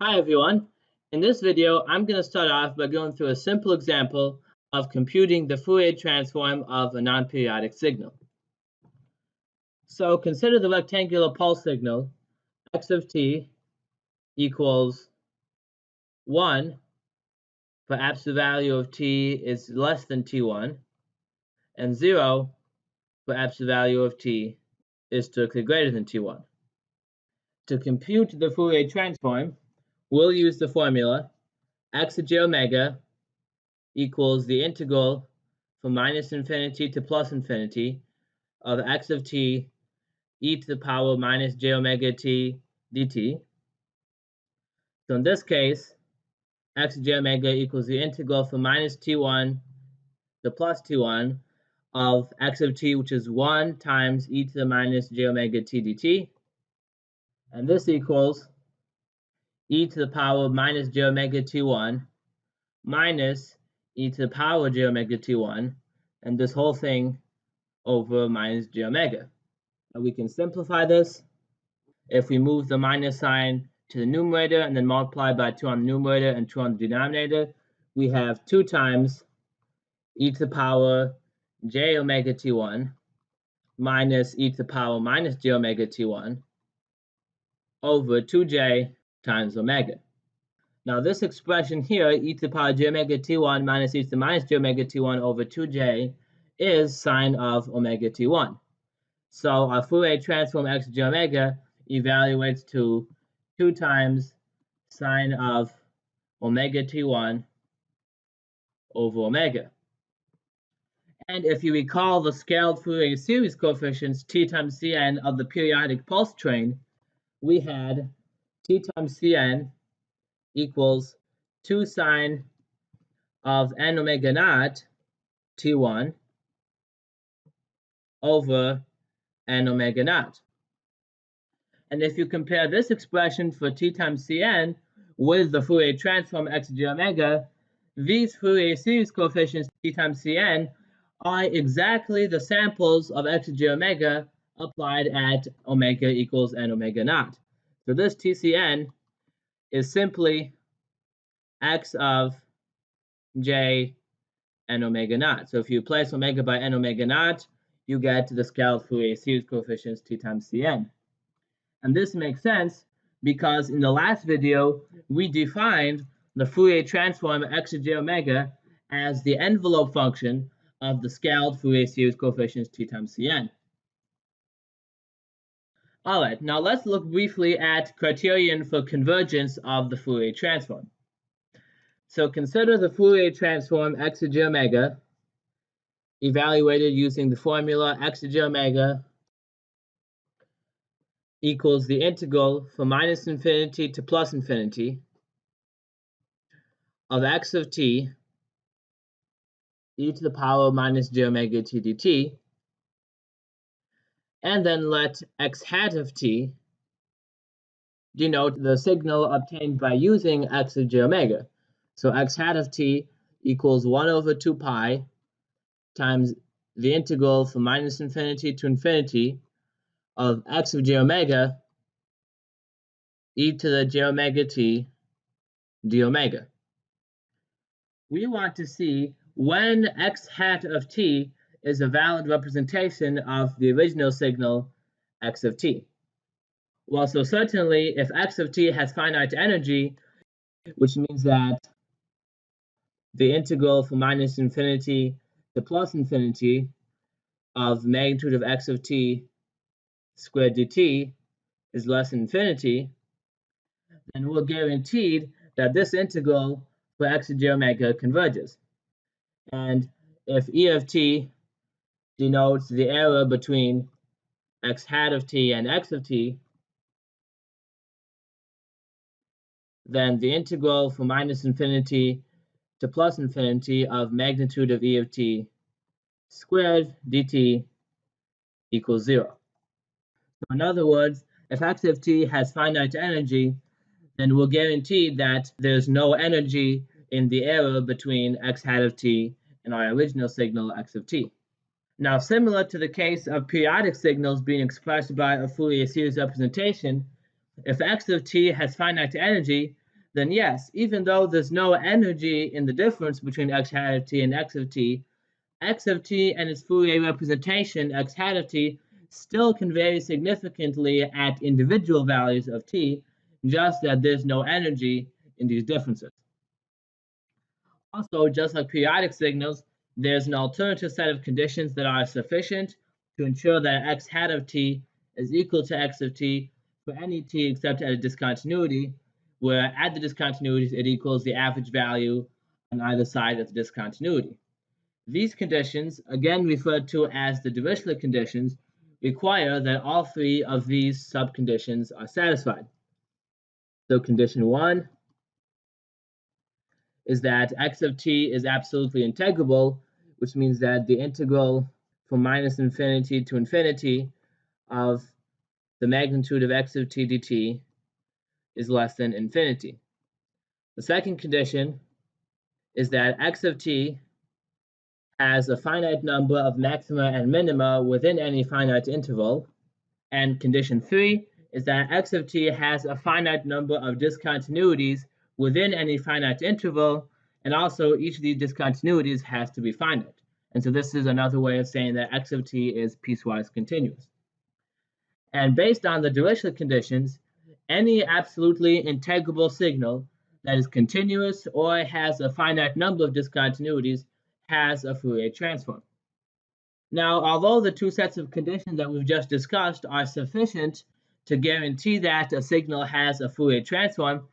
Hi everyone. In this video, I'm going to start off by going through a simple example of computing the Fourier transform of a non-periodic signal. So consider the rectangular pulse signal x of t equals 1 for absolute value of t is less than t1 and 0 for absolute value of t is strictly greater than t1. To compute the Fourier transform, we'll use the formula x of j omega equals the integral from minus infinity to plus infinity of x of t e to the power minus j omega t dt. So in this case, x of j omega equals the integral from minus t1 to plus t1 of x of t, which is 1 times e to the minus j omega t dt. And this equals e to the power minus j omega t1 minus e to the power j omega t1, and this whole thing over minus j omega. Now we can simplify this. If we move the minus sign to the numerator and then multiply by 2 on the numerator and 2 on the denominator, we have 2 times e to the power j omega t1 minus e to the power minus j omega t1 over 2j times omega. Now this expression here, e to the power j omega t1 minus e to the minus j omega t1 over 2j, is sine of omega t1. So our Fourier transform x of j omega evaluates to 2 times sine of omega t1 over omega. And if you recall the scaled Fourier series coefficients t times Cn of the periodic pulse train, we had t times Cn equals 2 sine of n omega naught t1 over n omega naught. And if you compare this expression for t times Cn with the Fourier transform x of j omega, these Fourier series coefficients t times Cn are exactly the samples of x of j omega applied at omega equals n omega naught. So this Tcn is simply x of j n omega naught. So if you replace omega by n omega naught, you get the scaled Fourier series coefficients t times Cn. And this makes sense because in the last video, we defined the Fourier transform x of j omega as the envelope function of the scaled Fourier series coefficients t times Cn. All right, now let's look briefly at criterion for convergence of the Fourier transform. So consider the Fourier transform x of j omega evaluated using the formula x of j omega equals the integral from minus infinity to plus infinity of x of t e to the power minus j omega t dt, and then let x hat of t denote the signal obtained by using x of j omega. So x hat of t equals 1 over 2 pi times the integral from minus infinity to infinity of x of j omega e to the j omega t d omega. We want to see when x hat of t is a valid representation of the original signal x of t. Well, so certainly if x of t has finite energy, which means that the integral from minus infinity to plus infinity of the magnitude of x of t squared dt is less than infinity, then we're guaranteed that this integral for x of j omega converges. And if E of t denotes the error between x hat of t and x of t, then the integral from minus infinity to plus infinity of magnitude of E of t squared dt equals 0. So in other words, if x of t has finite energy, then we're guaranteed that there's no energy in the error between x hat of t and our original signal x of t. Now, similar to the case of periodic signals being expressed by a Fourier series representation, if x of t has finite energy, then yes, even though there's no energy in the difference between x hat of t and x of t and its Fourier representation x hat of t still can vary significantly at individual values of t, just that there's no energy in these differences. Also, just like periodic signals, there's an alternative set of conditions that are sufficient to ensure that x hat of t is equal to x of t for any t except at a discontinuity, where at the discontinuities it equals the average value on either side of the discontinuity. These conditions, again referred to as the Dirichlet conditions, require that all three of these subconditions are satisfied. So condition 1 is that x of t is absolutely integrable, which means that the integral from minus infinity to infinity of the magnitude of x of t dt is less than infinity. The second condition is that x of t has a finite number of maxima and minima within any finite interval. And condition 3 is that x of t has a finite number of discontinuities within any finite interval, and also each of these discontinuities has to be finite. And so this is another way of saying that x of t is piecewise continuous. And based on the Dirichlet conditions, any absolutely integrable signal that is continuous or has a finite number of discontinuities has a Fourier transform. Now, although the two sets of conditions that we've just discussed are sufficient to guarantee that a signal has a Fourier transform,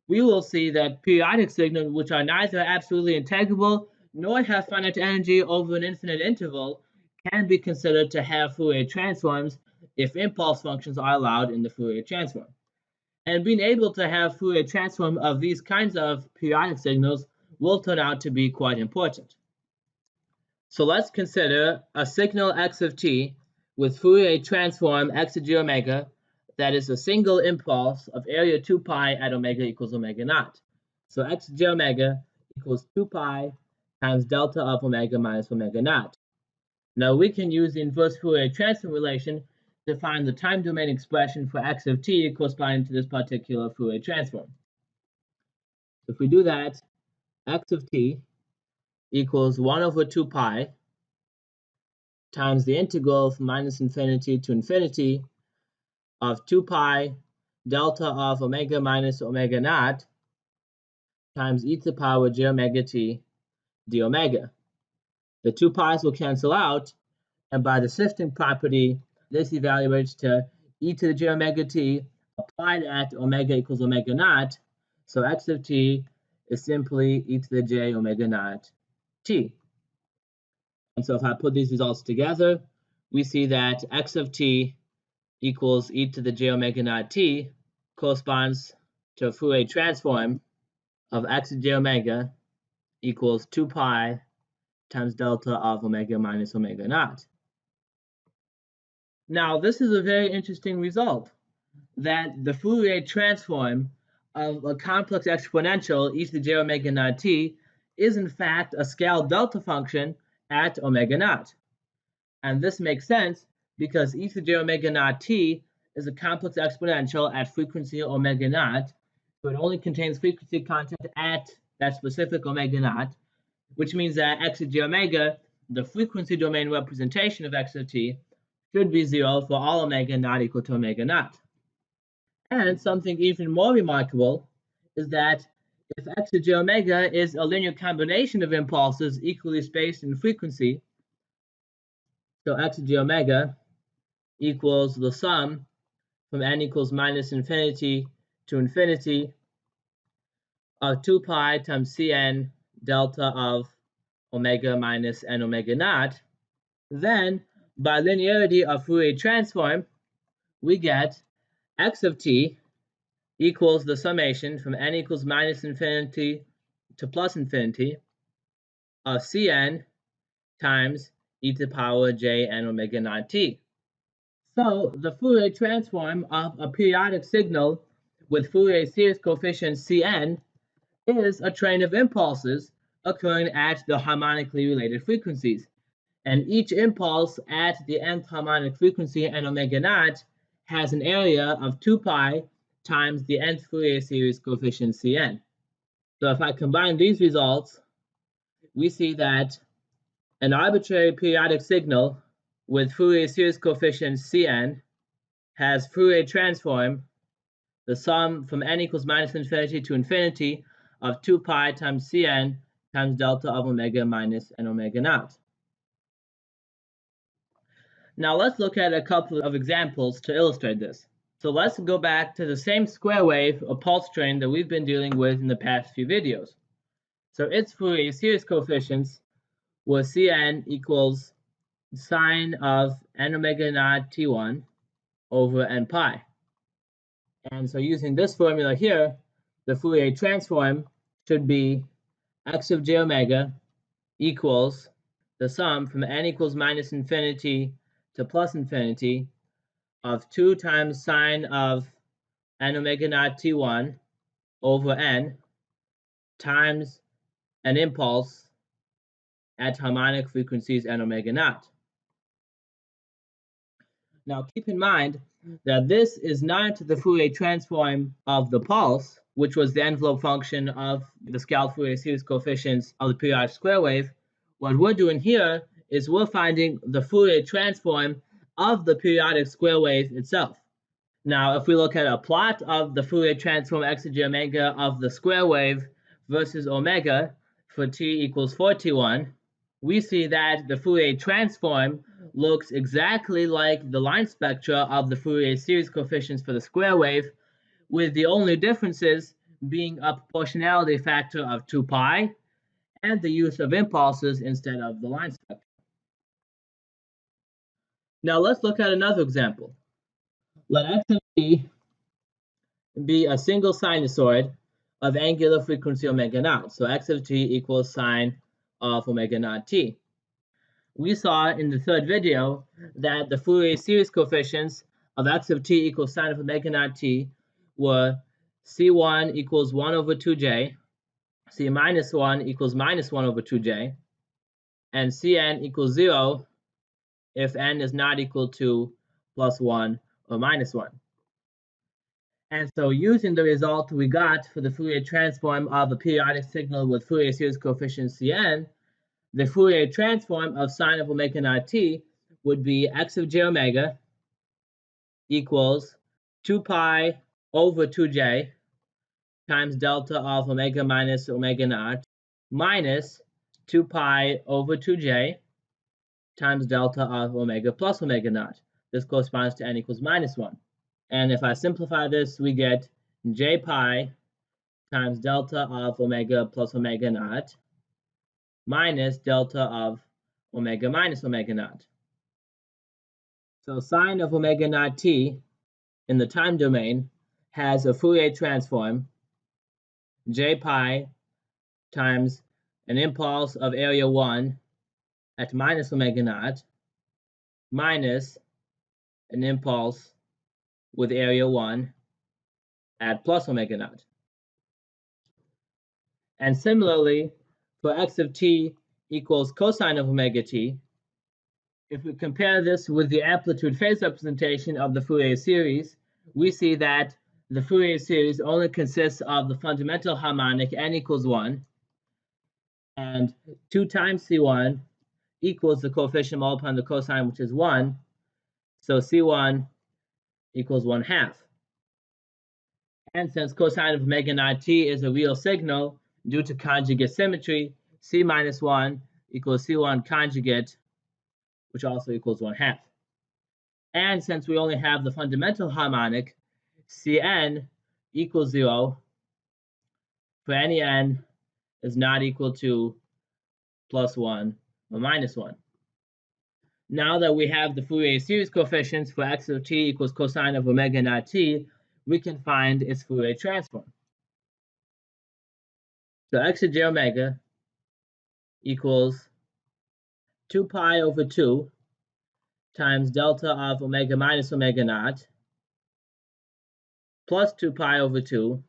we will see that periodic signals, which are neither absolutely integrable nor have finite energy over an infinite interval, can be considered to have Fourier transforms if impulse functions are allowed in the Fourier transform. And being able to have Fourier transform of these kinds of periodic signals will turn out to be quite important. So let's consider a signal x of t with Fourier transform x to g omega that is a single impulse of area 2 pi at omega equals omega naught. So x to g omega equals 2 pi times delta of omega minus omega naught. Now we can use the inverse Fourier transform relation to find the time domain expression for x of t corresponding to this particular Fourier transform. If we do that, x of t equals 1 over 2 pi times the integral from minus infinity to infinity of 2 pi delta of omega minus omega naught times e to the power j omega t d omega. The 2 pi's will cancel out, and by the shifting property, this evaluates to e to the j omega t applied at omega equals omega naught. So x of t is simply e to the j omega naught t. And so if I put these results together, we see that x of t equals e to the j omega naught t corresponds to a Fourier transform of x to j omega equals 2 pi times delta of omega minus omega naught. Now, this is a very interesting result, that the Fourier transform of a complex exponential e to the j omega naught t is in fact a scaled delta function at omega naught. And this makes sense because e to the j omega naught t is a complex exponential at frequency omega naught, so it only contains frequency content at that specific omega naught, which means that x to j omega, the frequency domain representation of x of t, should be 0 for all omega not equal to omega naught. And something even more remarkable is that if x to j omega is a linear combination of impulses equally spaced in frequency, so x to j omega equals the sum from n equals minus infinity to infinity of 2 pi times Cn delta of omega minus n omega naught, then by linearity of Fourier transform, we get x of t equals the summation from n equals minus infinity to plus infinity of Cn times e to the power j n omega naught t. So the Fourier transform of a periodic signal with Fourier series coefficient Cn is a train of impulses occurring at the harmonically related frequencies. And each impulse at the nth harmonic frequency n omega naught has an area of 2 pi times the nth Fourier series coefficient Cn. So if I combine these results, we see that an arbitrary periodic signal with Fourier series coefficient Cn has Fourier transform, the sum from n equals minus infinity to infinity of 2 pi times Cn times delta of omega minus n omega naught. Now let's look at a couple of examples to illustrate this. So let's go back to the same square wave or pulse train that we've been dealing with in the past few videos. So its Fourier series coefficients were Cn equals sine of n omega naught t1 over n pi. And so using this formula here, the Fourier transform should be x of j omega equals the sum from n equals minus infinity to plus infinity of 2 times sine of n omega naught t1 over n times an impulse at harmonic frequencies n omega naught. Now keep in mind that this is not the Fourier transform of the pulse, which was the envelope function of the scaled Fourier series coefficients of the periodic square wave. What we're doing here is we're finding the Fourier transform of the periodic square wave itself. Now, if we look at a plot of the Fourier transform x of j omega of the square wave versus omega for t equals 4t1, we see that the Fourier transform looks exactly like the line spectra of the Fourier series coefficients for the square wave, with the only differences being a proportionality factor of 2 pi and the use of impulses instead of the line spectra. Now let's look at another example. Let x of t be a single sinusoid of angular frequency omega naught. So x of t equals sine of omega naught t. We saw in the third video that the Fourier series coefficients of x of t equals sine of omega naught t were c1 equals 1 over 2j, c minus 1 equals minus 1 over 2j, and cn equals 0 if n is not equal to plus 1 or minus 1. And so using the result we got for the Fourier transform of a periodic signal with Fourier series coefficient Cn, the Fourier transform of sine of omega naught t would be x of j omega equals 2 pi over 2j times delta of omega minus omega naught minus 2 pi over 2j times delta of omega plus omega naught. This corresponds to n equals minus 1. And if I simplify this, we get j pi times delta of omega plus omega naught minus delta of omega minus omega naught. So sine of omega naught t in the time domain has a Fourier transform j pi times an impulse of area 1 at minus omega naught minus an impulse with area 1 at plus omega naught. And similarly, for x of t equals cosine of omega t, if we compare this with the amplitude phase representation of the Fourier series, we see that the Fourier series only consists of the fundamental harmonic n equals 1, and 2 times c1 equals the coefficient multiplying the cosine, which is 1, so c1 equals 1/2. And since cosine of omega naught t is a real signal, due to conjugate symmetry, c minus 1 equals c1 conjugate, which also equals 1/2. And since we only have the fundamental harmonic, Cn equals 0 for any n is not equal to plus 1 or minus 1. Now that we have the Fourier series coefficients for x of t equals cosine of omega naught t, we can find its Fourier transform. So x of j omega equals 2 pi over 2 times delta of omega minus omega naught plus 2 pi over 2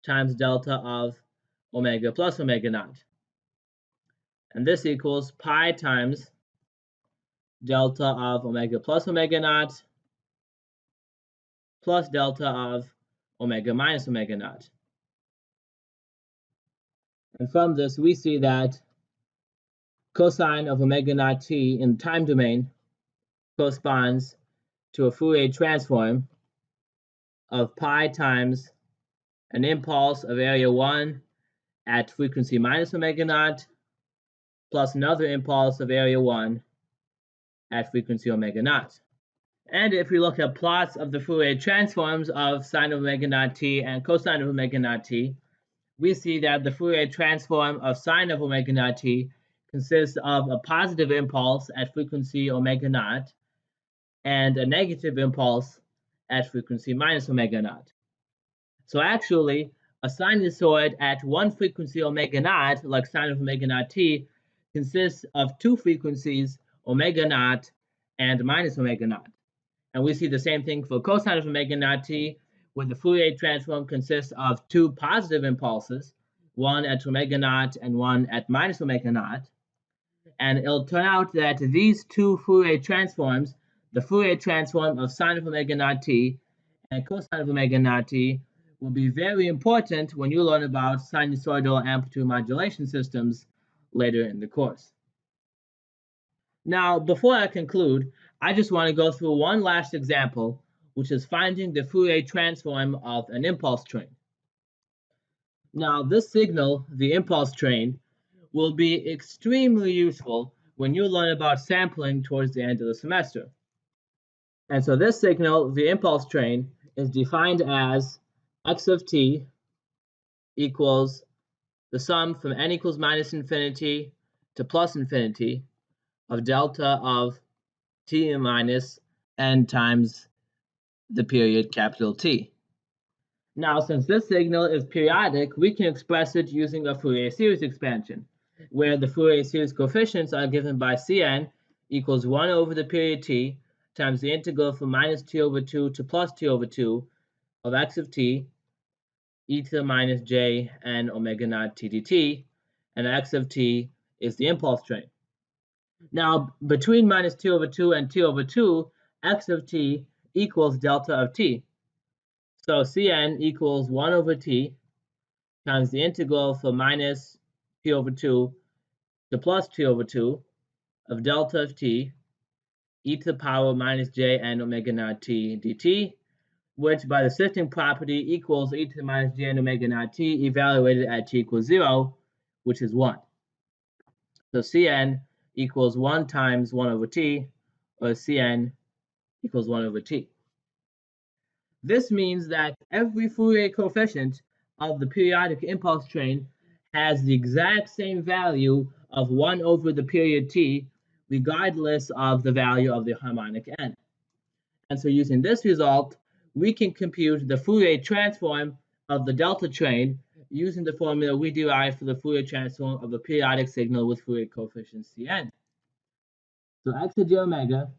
times delta of omega plus omega naught. And this equals pi times delta of omega plus omega naught plus delta of omega minus omega naught. And from this, we see that cosine of omega naught t in the time domain corresponds to a Fourier transform of pi times an impulse of area 1 at frequency minus omega naught plus another impulse of area 1 at frequency omega naught. And if we look at plots of the Fourier transforms of sine of omega naught t and cosine of omega naught t, we see that the Fourier transform of sine of omega naught t consists of a positive impulse at frequency omega naught and a negative impulse at frequency minus omega naught. So actually, a sinusoid at one frequency omega naught, like sine of omega naught t, consists of two frequencies, omega naught and minus omega naught. And we see the same thing for cosine of omega naught t, where the Fourier transform consists of two positive impulses, one at omega naught and one at minus omega naught. And it'll turn out that these two Fourier transforms, the Fourier transform of sine of omega naught t and cosine of omega naught t, will be very important when you learn about sinusoidal amplitude modulation systems later in the course. Now, before I conclude, I just want to go through one last example, which is finding the Fourier transform of an impulse train. Now, this signal, the impulse train, will be extremely useful when you learn about sampling towards the end of the semester. And so this signal, the impulse train, is defined as x of t equals the sum from n equals minus infinity to plus infinity of delta of t minus n times the period capital T. Now, since this signal is periodic, we can express it using a Fourier series expansion, where the Fourier series coefficients are given by Cn equals 1 over the period t times the integral from minus t over 2 to plus t over 2 of x of t e to the minus j n omega naught t dt, and x of t is the impulse train. Now, between minus t over 2 and t over 2, x of t equals delta of t. So Cn equals 1 over t times the integral from minus t over 2 to plus t over 2 of delta of t e to the power minus j n omega naught t dt, which by the shifting property equals e to the minus j n omega naught t evaluated at t equals 0, which is 1. So Cn equals 1 times 1 over t, or Cn equals 1 over t. This means that every Fourier coefficient of the periodic impulse train has the exact same value of 1 over the period t, regardless of the value of the harmonic n. And so using this result, we can compute the Fourier transform of the delta train using the formula we derived for the Fourier transform of a periodic signal with Fourier coefficient Cn. So x of j omega,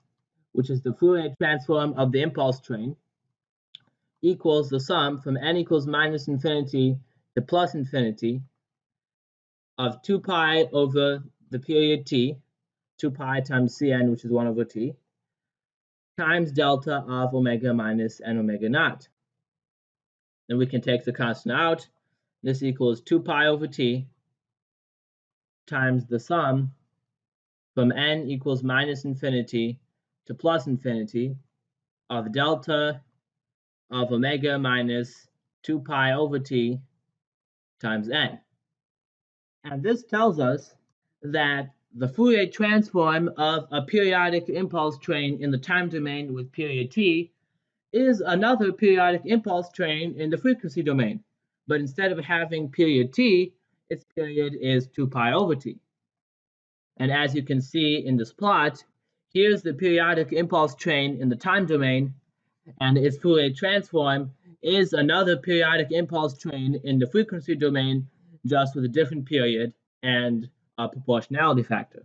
which is the Fourier transform of the impulse train, equals the sum from n equals minus infinity to plus infinity of 2 pi over the period t, 2 pi times Cn, which is 1 over t, times delta of omega minus n omega naught. Then we can take the constant out. This equals 2 pi over t times the sum from n equals minus infinity to plus infinity of delta of omega minus 2 pi over t times n. And this tells us that the Fourier transform of a periodic impulse train in the time domain with period t is another periodic impulse train in the frequency domain. But instead of having period t, its period is 2 pi over t. And as you can see in this plot, here's the periodic impulse train in the time domain, and its Fourier transform is another periodic impulse train in the frequency domain, just with a different period and a proportionality factor.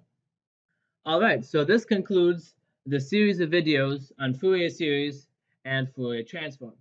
All right, so this concludes the series of videos on Fourier series and Fourier transform.